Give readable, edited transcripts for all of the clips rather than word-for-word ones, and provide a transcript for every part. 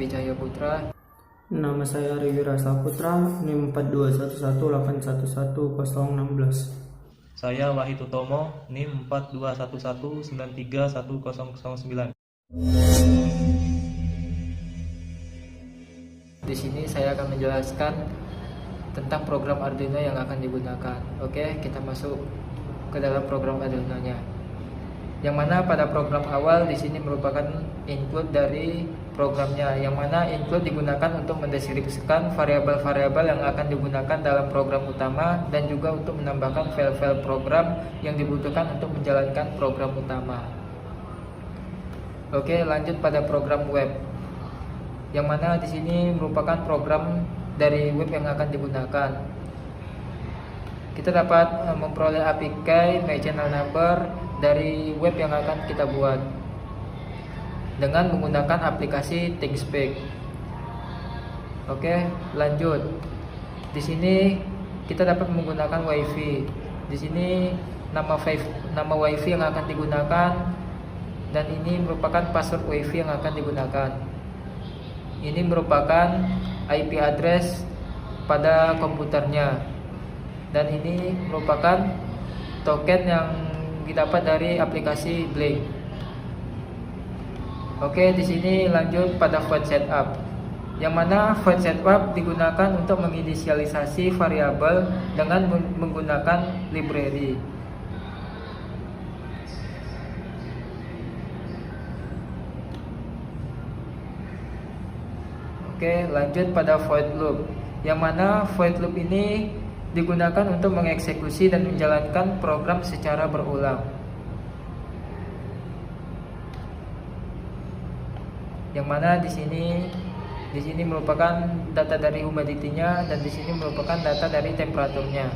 Wibi Cahya Putra. Nama saya Riwi Rasa Putra, NIM 42118111016. Saya Wahid Utomo, NIM 42119310009. Di sini saya akan menjelaskan tentang program Arduino yang akan digunakan. Oke, kita masuk ke dalam program Arduino-nya. Yang mana pada program awal di sini merupakan include dari programnya, yang mana include digunakan untuk mendeskripsikan variabel-variabel yang akan digunakan dalam program utama dan juga untuk menambahkan file-file program yang dibutuhkan untuk menjalankan program utama. Oke, lanjut pada program web. Yang mana di sini merupakan program dari web yang akan digunakan. Kita dapat memperoleh API My Channel Number dari web yang akan kita buat dengan menggunakan aplikasi ThinkSpeak. Oke, lanjut. Di sini kita dapat menggunakan WiFi. Di sini nama WiFi yang akan digunakan, dan ini merupakan password WiFi yang akan digunakan. Ini merupakan IP address pada komputernya, dan ini merupakan token yang didapat dari aplikasi Blink. Oke, di sini lanjut pada void setup, yang mana void setup digunakan untuk menginisialisasi variabel dengan menggunakan library. Oke, lanjut pada void loop, yang mana void loop ini digunakan untuk mengeksekusi dan menjalankan program secara berulang. Yang mana di sini merupakan data dari humidity-nya, dan di sini merupakan data dari temperaturnya.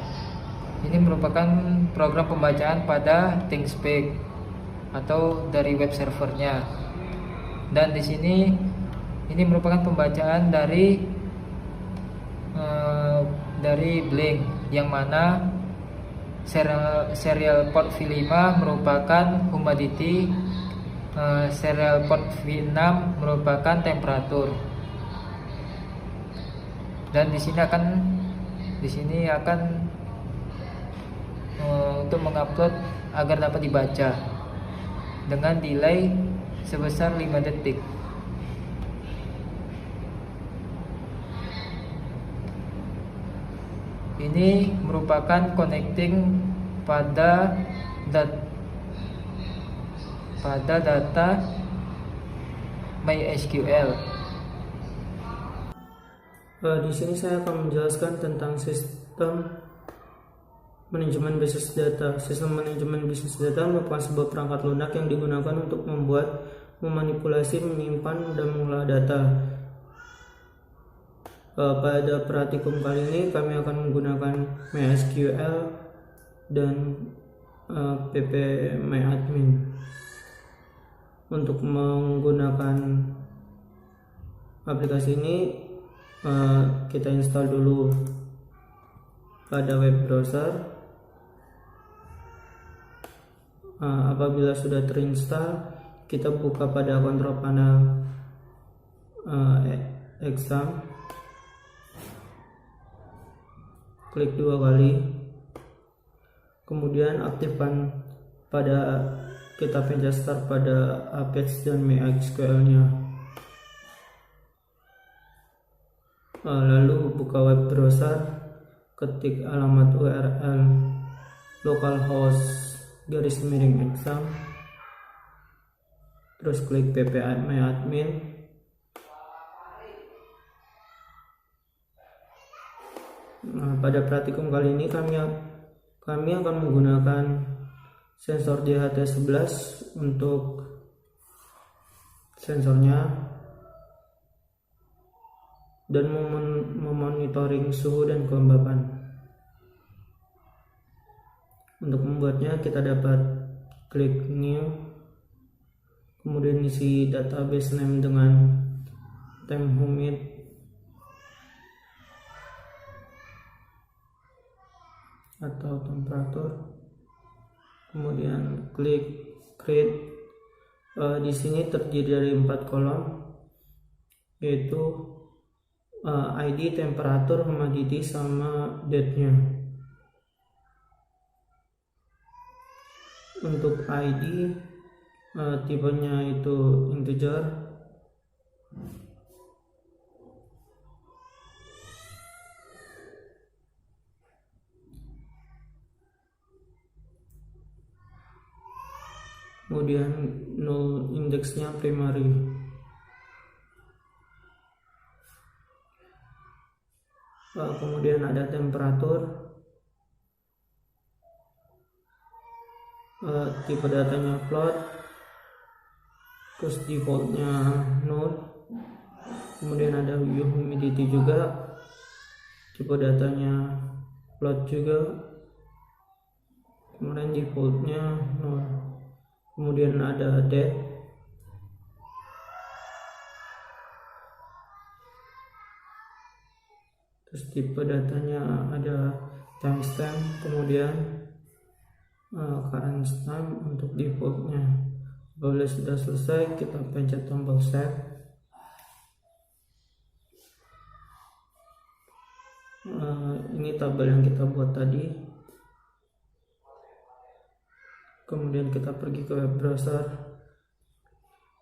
Ini merupakan program pembacaan pada ThinkSpeak atau dari web servernya. Dan di sini ini merupakan pembacaan dari Blink, yang mana serial port V5 merupakan humidity, serial port V6 merupakan temperatur. Dan di sini akan untuk mengupload agar dapat dibaca dengan delay sebesar 5 detik. Ini merupakan connecting pada data MySQL. Di sini saya akan menjelaskan tentang sistem manajemen bisnis data. Sistem manajemen bisnis data merupakan sebuah perangkat lunak yang digunakan untuk membuat, memanipulasi, menyimpan, dan mengolah data. Pada praktikum kali ini kami akan menggunakan MySQL dan ppMyAdmin. Untuk menggunakan aplikasi ini, kita install dulu pada web browser. Apabila sudah terinstall, kita buka pada kontrol panel exam, klik 2 kali, kemudian aktifkan kita pencet start pada Apex dan MySQL nya. Lalu buka web browser, ketik alamat URL localhost /exam, terus klik ppMyAdmin. Pada praktikum kali ini kami akan menggunakan sensor DHT11 untuk sensornya, dan memonitoring suhu dan kelembapan. Untuk membuatnya, kita dapat klik new, kemudian isi database name dengan temp humid, atau temperatur, kemudian klik create. Di sini terdiri dari 4 kolom, yaitu ID, temperatur, humidity, sama date-nya. Untuk ID tipenya itu integer. Kemudian null indeksnya primary. Kemudian ada temperatur. Tipe datanya float, terus defaultnya null. Kemudian ada humidity juga, tipe datanya float juga, kemudian defaultnya null. Kemudian ada date, terus tipe datanya ada timestamp, kemudian current time untuk defaultnya. Apabila sudah selesai, kita pencet tombol save. Ini tabel yang kita buat tadi. Kemudian kita pergi ke web browser.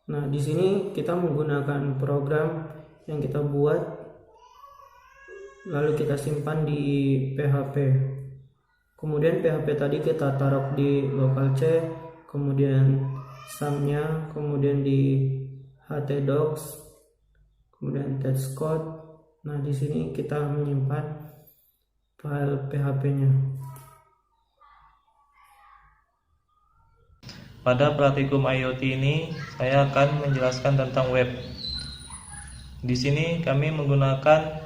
Nah, di sini kita menggunakan program yang kita buat, lalu kita simpan di PHP. Kemudian PHP tadi kita taruh di local C, kemudian sumnya, kemudian di htdocs, kemudian test code. Nah, di sini kita menyimpan file PHP-nya. Pada praktikum IoT ini, saya akan menjelaskan tentang web. Di sini kami menggunakan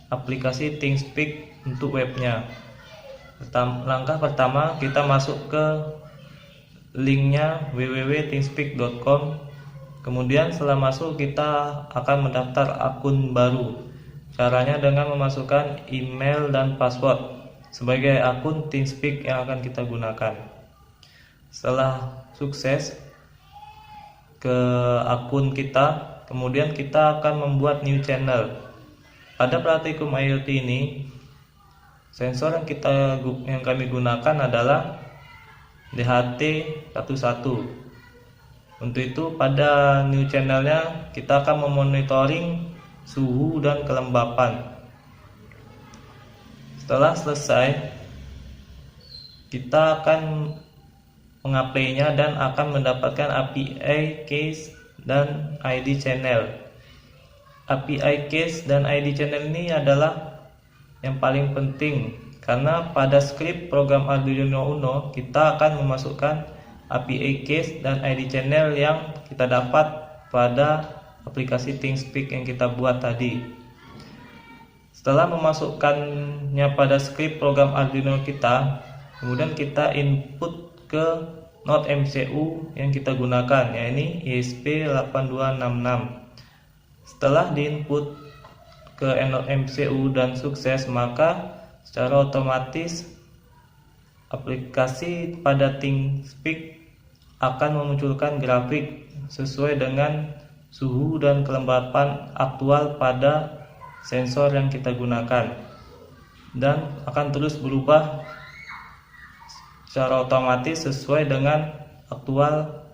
aplikasi ThingSpeak untuk webnya. Langkah pertama, kita masuk ke linknya www.thingspeak.com. Kemudian setelah masuk, kita akan mendaftar akun baru. Caranya dengan memasukkan email dan password sebagai akun ThingSpeak yang akan kita gunakan. Setelah sukses ke akun kita, kemudian kita akan membuat new channel. Pada praktikum IoT ini, sensor yang kami gunakan adalah DHT11. Untuk itu, pada new channelnya kita akan memonitoring suhu dan kelembapan. Setelah selesai, kita akan mengapply-nya dan akan mendapatkan API case dan ID channel. API case dan ID channel ini adalah yang paling penting, karena pada script program Arduino Uno kita akan memasukkan API case dan ID channel yang kita dapat pada aplikasi ThingSpeak yang kita buat tadi. Setelah memasukkannya pada script program Arduino kita, kemudian kita input ke node MCU yang kita gunakan, yaitu ESP8266. Setelah diinput ke node MCU dan sukses, maka secara otomatis aplikasi pada ThingSpeak akan memunculkan grafik sesuai dengan suhu dan kelembapan aktual pada sensor yang kita gunakan, dan akan terus berubah secara otomatis sesuai dengan aktual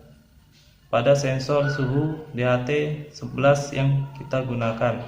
pada sensor suhu DHT11 yang kita gunakan.